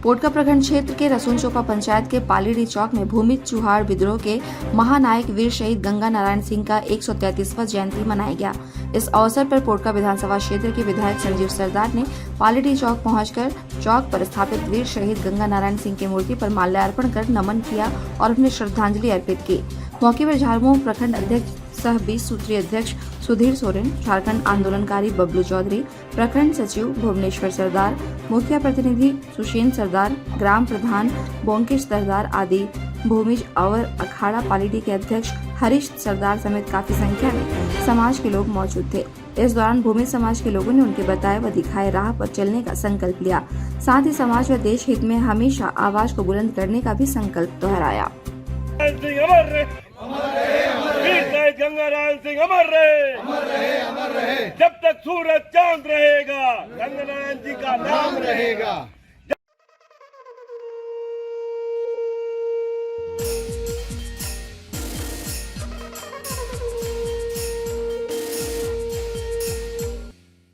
पोटका प्रखंड क्षेत्र के रसूलचोपा पंचायत के पालीडी चौक में भूमि चुहाड़ विद्रोह के महानायक वीर शहीद गंगा नारायण सिंह का 133वां जयंती मनाया गया। इस अवसर पर पोटका विधानसभा क्षेत्र के विधायक संजीव सरदार ने पालीडी चौक पहुंचकर चौक पर स्थापित वीर शहीद गंगा नारायण सिंह की मूर्ति पर माल्यार्पण कर नमन किया और उन्हें श्रद्धांजलि अर्पित की। मौके पर झारमो प्रखंड अध्यक्ष सह 20 सूत्रीय अध्यक्ष सुधीर सोरेन, झारखंड आंदोलनकारी बबलू चौधरी, प्रखंड सचिव भुवनेश्वर सरदार, मुखिया प्रतिनिधि सुषेन सरदार, ग्राम प्रधान बोंकेश सरदार आदि भूमिज और अखाड़ा पालीडी के अध्यक्ष हरीश सरदार समेत काफी संख्या में समाज के लोग मौजूद थे। इस दौरान भूमि समाज के लोगों ने उनके बताए व दिखाए राह पर चलने का संकल्प लिया। साथ ही समाज व देश हित में हमेशा आवाज को बुलंद करने का भी संकल्प दोहराया। गंगा नारायण सिंह अमर रहे, जब तक सूरज चांद रहेगा, गंगा नारायण जी का नाम रहेगा।